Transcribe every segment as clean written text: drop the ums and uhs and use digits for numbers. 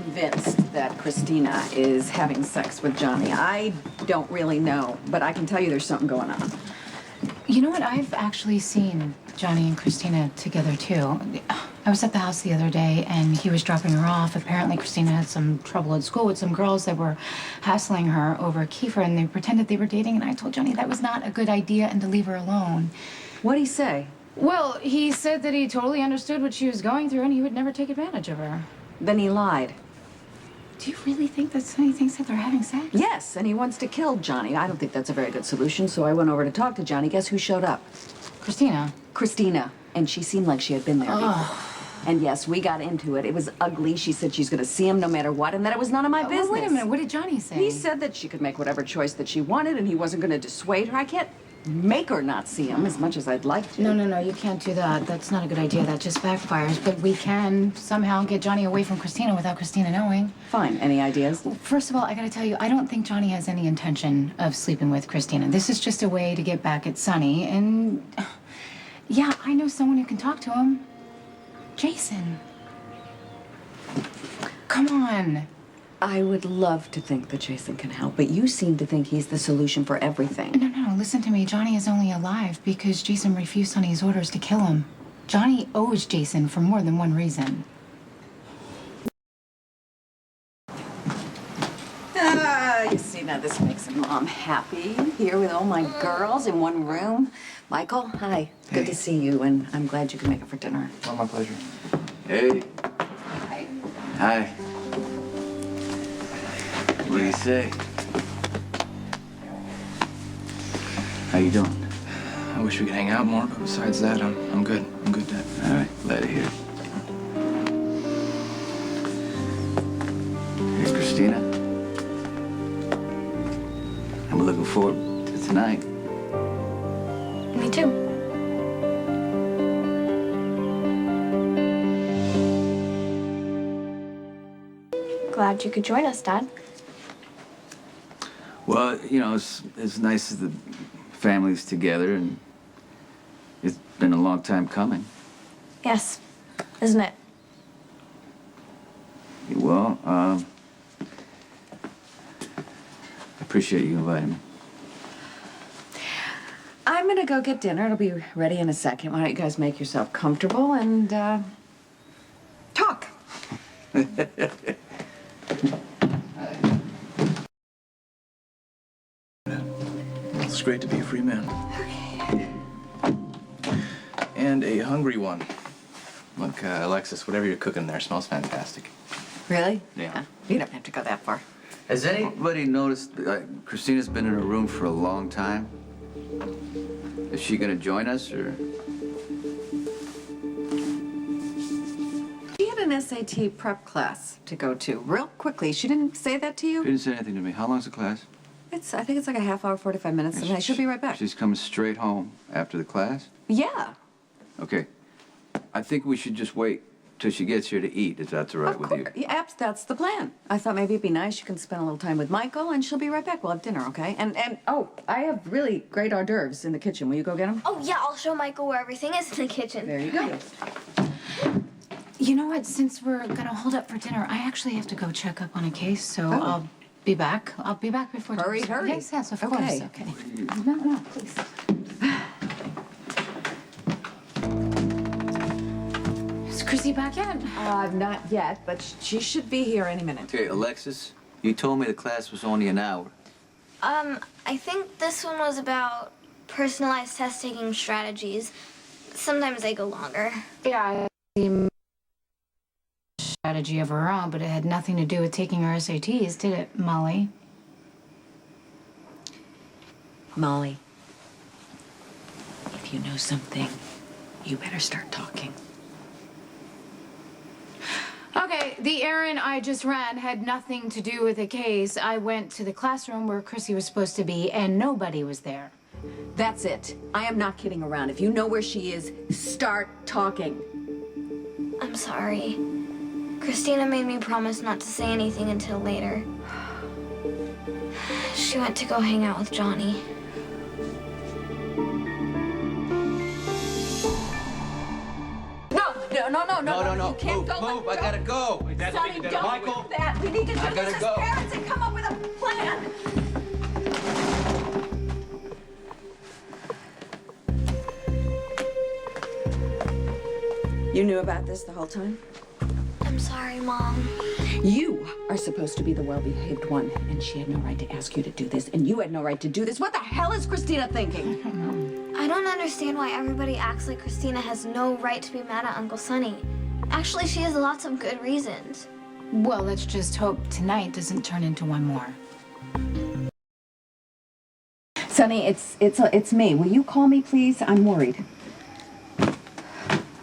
Convinced that Christina is having sex with Johnny. I don't really know, but I can tell you there's something going on. You know what? I've actually seen Johnny and Christina together, too. I was at the house the other day, and he was dropping her off. Apparently, Christina had some trouble at school with some girls that were hassling her over Kiefer, and they pretended they were dating, and I told Johnny that was not a good idea and to leave her alone. What'd he say? Well, he said that he totally understood what she was going through, and he would never take advantage of her. Then he lied. Do you really think that Sonny thinks that they're having sex? Yes, and he wants to kill Johnny. I don't think that's a very good solution, so I went over to talk to Johnny. Guess who showed up? Christina. Christina. And she seemed like she had been there before. And yes, we got into it. It was ugly. She said she's going to see him no matter what, and that it was none of my business. Well, wait a minute. What did Johnny say? He said that she could make whatever choice that she wanted, and he wasn't going to dissuade her. I can't make her not see him as much as I'd like to. No, you can't do that. That's not a good idea. That just backfires. But we can somehow get Johnny away from Christina without Christina knowing. Fine. Any ideas? Well, first of all, I gotta tell you, I don't think Johnny has any intention of sleeping with Christina. This is just a way to get back at Sonny. And yeah, I know someone who can talk to him. Jason. Come on. I would love to think that Jason can help, but you seem to think he's the solution for everything. No, listen to me. Johnny is only alive because Jason refused Sonny's orders to kill him. Johnny owes Jason for more than one reason. You see, now this makes a mom happy. Here with all my girls in one room. Michael, hi. Good to see you, and I'm glad you could make it for dinner. Oh, my pleasure. Hey. Hi. Hi. What do you say? How you doing? I wish we could hang out more, but besides that, I'm good. I'm good, Dad. All right, glad to hear it. Here's Christina. I'm looking forward to tonight. Me too. Glad you could join us, Dad. Well, you know, it's nice that the family's together, and it's been a long time coming. Yes, isn't it? Well, I appreciate you inviting me. I'm gonna go get dinner. It'll be ready in a second. Why don't you guys make yourself comfortable and, talk? It's great to be a free man. And a hungry one. Look, Alexis, whatever you're cooking there smells fantastic. Really? Yeah. You don't have to go that far. Has anybody noticed Christina's been in her room for a long time? Is she gonna join us, or? She had an SAT prep class to go to real quickly. She didn't say that to She you? didn't say anything to me. How long's the class? I think it's like a half hour, 45 minutes, and I should be right back. She's coming straight home after the class? Yeah. Okay. I think we should just wait till she gets here to eat, if that's all right Of with course. you. Yeah, that's the plan. I thought maybe it'd be nice. You can spend a little time with Michael, and she'll be right back. We'll have dinner, okay? And oh, I have really great hors d'oeuvres in the kitchen. Will you go get them? Oh, yeah, I'll show Michael where everything is in the kitchen. There you go. You know what? Since we're gonna hold up for dinner, I actually have to go check up on a case, so Oh. I'll be back. I'll be back before dinner. Hurry. Yes, of Okay. course. Okay. No, please. Is Chrissy back yet? Not yet, but she should be here any minute. Okay, Alexis, you told me the class was only an hour. I think this one was about personalized test-taking strategies. Sometimes they go longer. Yeah, I strategy of her own, but it had nothing to do with taking her SATs, did it, Molly? Molly, if you know something, you better start talking. Okay, the errand I just ran had nothing to do with the case. I went to the classroom where Chrissy was supposed to be, and nobody was there. That's it. I am not kidding around. If you know where she is, start talking. I'm sorry. Christina made me promise not to say anything until later. She went to go hang out with Johnny. No. You can't go. Move. I gotta go. Sonny, don't do that. We need to do I gotta this as go. parents and come up with a plan. You knew about this the whole time? I'm sorry, Mom. You are supposed to be the well-behaved one, and she had no right to ask you to do this, and you had no right to do this. What the hell is Christina thinking? I don't understand why everybody acts like Christina has no right to be mad at Uncle Sonny. Actually, she has lots of good reasons. Well, let's just hope tonight doesn't turn into one more. Sonny, it's me. Will you call me, please? I'm worried.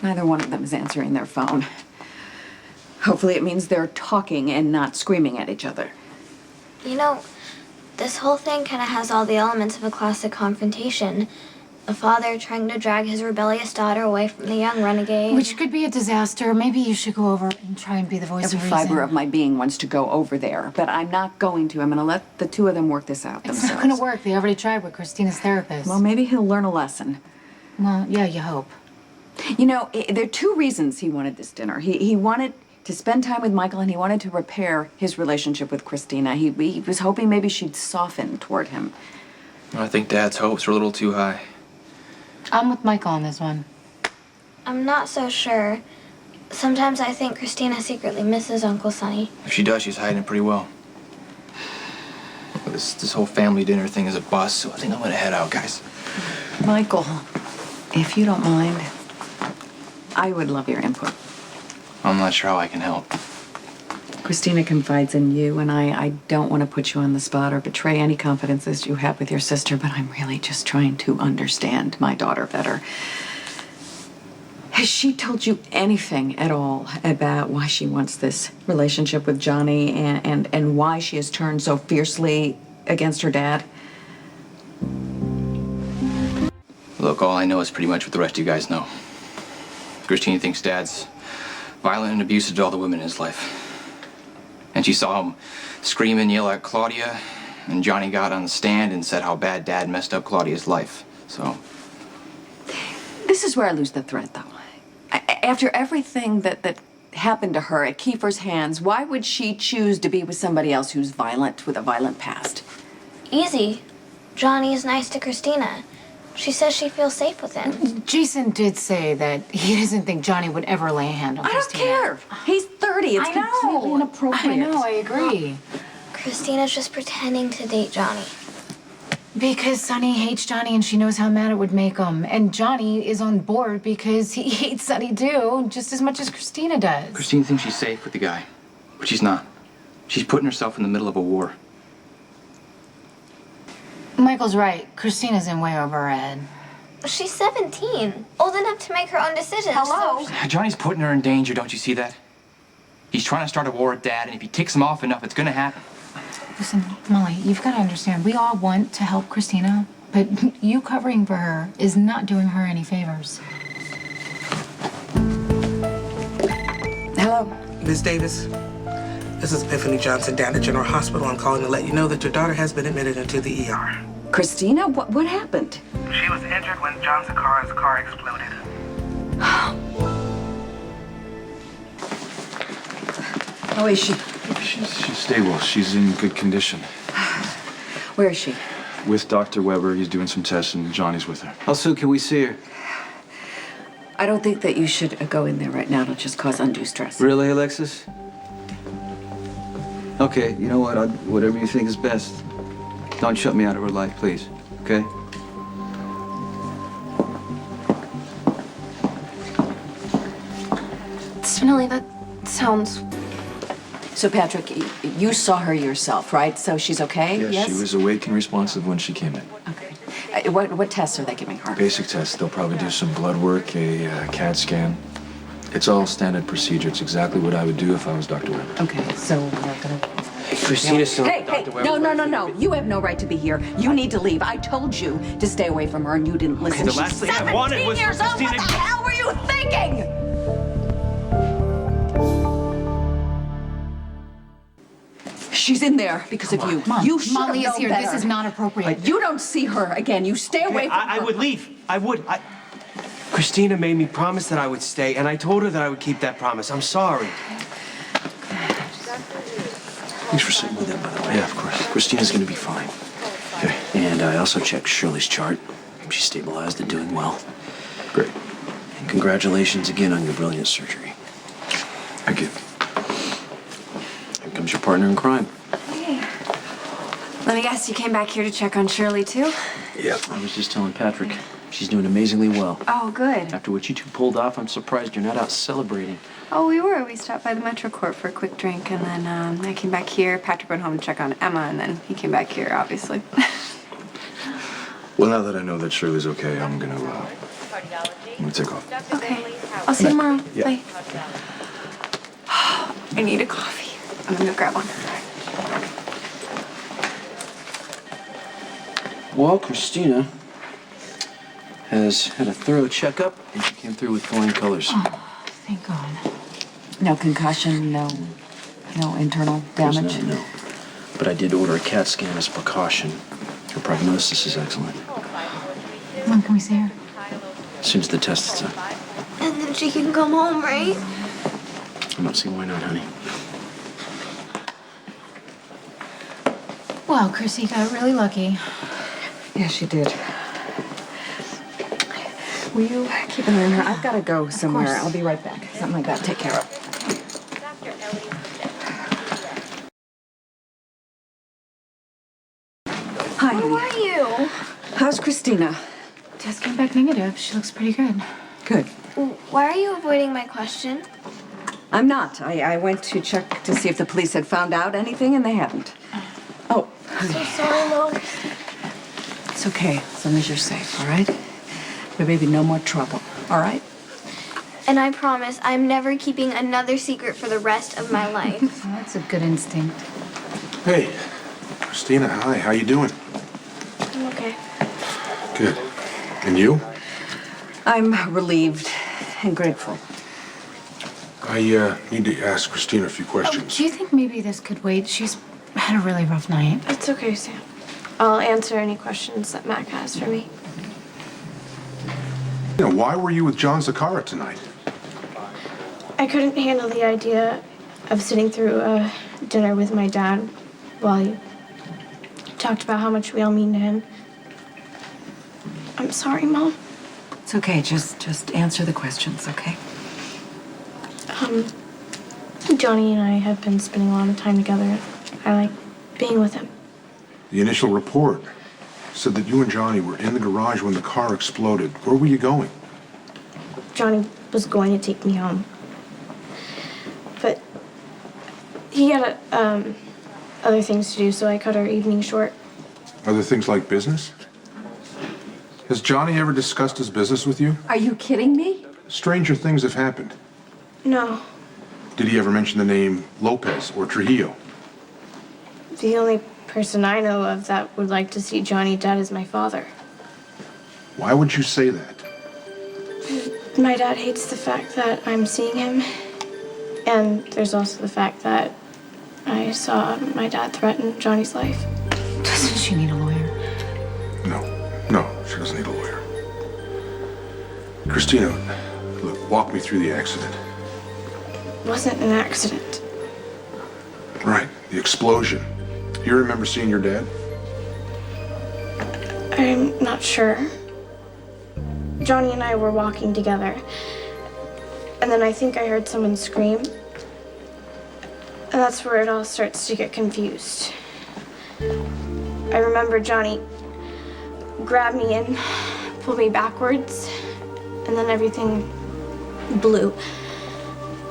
Neither one of them is answering their phone. Hopefully it means they're talking and not screaming at each other. You know, this whole thing kind of has all the elements of a classic confrontation. A father trying to drag his rebellious daughter away from the young renegade. Which could be a disaster. Maybe you should go over and try and be the voice Every of reason. fiber of my being wants to go over there, but I'm not going to. I'm going to let the two of them work this out It's themselves. not going to work. They already tried with Christina's therapist. Well, maybe he'll learn a lesson. Well, yeah, you hope. You know, there are two reasons he wanted this dinner. He wanted to spend time with Michael, and he wanted to repair his relationship with Christina. He was hoping maybe she'd soften toward him. I think Dad's hopes are a little too high. I'm with Michael on this one. I'm not so sure. Sometimes I think Christina secretly misses Uncle Sonny. If she does, she's hiding it pretty well. This whole family dinner thing is a bust, so I think I'm gonna head out, guys. Michael, if you don't mind, I would love your input. I'm not sure how I can help. Christina confides in you, and I don't want to put you on the spot or betray any confidences you have with your sister, but I'm really just trying to understand my daughter better. Has she told you anything at all about why she wants this relationship with Johnny and why she has turned so fiercely against her dad? Look, all I know is pretty much what the rest of you guys know. Christina thinks Dad's violent and abusive to all the women in his life. And she saw him scream and yell at Claudia, and Johnny got on the stand and said how bad Dad messed up Claudia's life. So, This is where I lose the thread, though. After everything that happened to her at Kiefer's hands, why would she choose to be with somebody else who's violent, with a violent past? Easy. Johnny is nice to Christina. She says she feels safe with him. Jason did say that he doesn't think Johnny would ever lay a hand on I don't Christina. care. He's 30. It's I know. completely inappropriate. I know, I agree. Christina's just pretending to date Johnny. Because Sonny hates Johnny and she knows how mad it would make him. And Johnny is on board because he hates Sonny too, just as much as Christina does. Christina thinks she's safe with the guy, but she's not. She's putting herself in the middle of a war. Michael's right. Christina's in way over her head. She's 17, old enough to make her own decisions. Hello? So Johnny's putting her in danger, don't you see that? He's trying to start a war with Dad, and if he ticks him off enough, it's gonna happen. Listen, Molly, you've got to understand, we all want to help Christina, but you covering for her is not doing her any favors. Hello? Ms. Davis, this is Epiphany Johnson down at General Hospital. I'm calling to let you know that your daughter has been admitted into the ER. Christina? What happened? She was injured when John Sakara's car exploded. How is she? She's stable. She's in good condition. Where is she? With Dr. Weber, he's doing some tests, and Johnny's with her. How soon can we see her? I don't think that you should go in there right now. It'll just cause undue stress. Really, Alexis? Okay, you know what? Whatever you think is best. Don't shut me out of her life, please. Okay? Definitely, that sounds... So, Patrick, you saw her yourself, right? So she's okay? Yes, she was awake and responsive when she came in. Okay. What tests are they giving her? Basic tests. They'll probably do some blood work, a CAT scan. It's all standard procedure. It's exactly what I would do if I was Dr. Weber. Okay, so we're gonna... Christina's still Hey, no. You have no right to be here. You need to leave. I told you to stay away from her, and you didn't listen. the last thing I wanted was for 17 years old. Christina- What the hell were you thinking? She's in there because of you. Mom, You should Molly have is known here. better. This is not appropriate. You don't see her again. You stay away from her. I would leave. I would. Christina made me promise that I would stay, and I told her that I would keep that promise. I'm sorry. Thanks for sitting with them, by the way. Yeah, of course. Christina's gonna be fine. Okay. And I also checked Shirley's chart. She's stabilized and doing well. Great. And congratulations again on your brilliant surgery. Thank you. Here comes your partner in crime. Hey. Let me guess, you came back here to check on Shirley, too? Yep. I was just telling Patrick. She's doing amazingly well. Oh, good. After what you two pulled off, I'm surprised you're not out celebrating. Oh, we were. We stopped by the Metro Court for a quick drink, and then I came back here. Patrick went home to check on Emma, and then he came back here, obviously. Well, now that I know that Shirley's okay, I'm gonna take off. Okay. I'll see you tomorrow. Yeah. Bye. I need a coffee. I'm gonna go grab one. Well, Christina has had a thorough checkup, and she came through with flying colors. Oh, thank God. No concussion, no internal There's damage? No. But I did order a CAT scan as a precaution. Her prognosis is excellent. When can we see her? As soon as the test is done. And then she can come home, right? I don't see why not, honey. Well, Chrissy got really lucky. Yeah, she did. Will you keep an eye on her? I've got to go somewhere. course. I'll be right back. Something like that. Take care of. Hi. How are you? How's Christina? Test came back negative. She looks pretty good. Good. Why are you avoiding my question? I'm not. I went to check to see if the police had found out anything, and they hadn't. Oh, So sorry, Mom. it's okay as long as you're safe, all right? There may be no more trouble, all right? And I promise I'm never keeping another secret for the rest of my life. Well, that's a good instinct. Hey, Christina, hi. How you doing? I'm okay. Good. And you? I'm relieved and grateful. I need to ask Christina a few questions. Do you think maybe this could wait? She's had a really rough night. It's okay, Sam. I'll answer any questions that Mac has for me. Why were you with John Zakara tonight? I couldn't handle the idea of sitting through a dinner with my dad while he talked about how much we all mean to him. I'm sorry, Mom. It's okay. Just answer the questions, okay? Johnny and I have been spending a lot of time together. I like being with him. The initial report said that you and Johnny were in the garage when the car exploded. Where were you going? Johnny was going to take me home. But he had other things to do, so I cut our evening short. Other things like business? Has Johnny ever discussed his business with you? Are you kidding me? Stranger things have happened. No, Did he ever mention the name Lopez or Trujillo? the only person I know of that would like to see Johnny dead is my father. Why would you say that? My dad hates the fact that I'm seeing him. And there's also the fact that I saw my dad threaten Johnny's life. Doesn't she need a lawyer? No, she doesn't need a lawyer. Christina, look, walk me through the accident. It wasn't an accident. Right, the explosion. You remember seeing your dad? I'm not sure. Johnny and I were walking together. And then I think I heard someone scream. And that's where it all starts to get confused. I remember Johnny grabbed me and pulled me backwards. And then everything blew.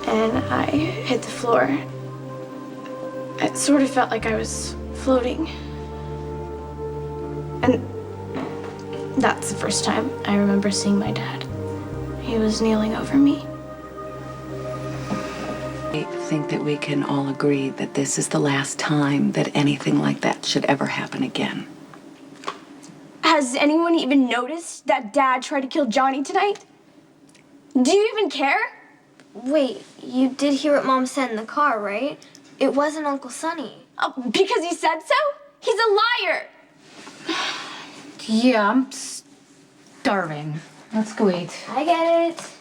And I hit the floor. It sort of felt like I was floating. And that's the first time I remember seeing my dad. He was kneeling over me. I think that we can all agree that this is the last time that anything like that should ever happen again. Has anyone even noticed that Dad tried to kill Johnny tonight? Do you even care? Wait, you did hear what Mom said in the car, right? It wasn't Uncle Sonny. Because he said so? He's a liar! Yeah, I'm starving. Let's go eat. I get it.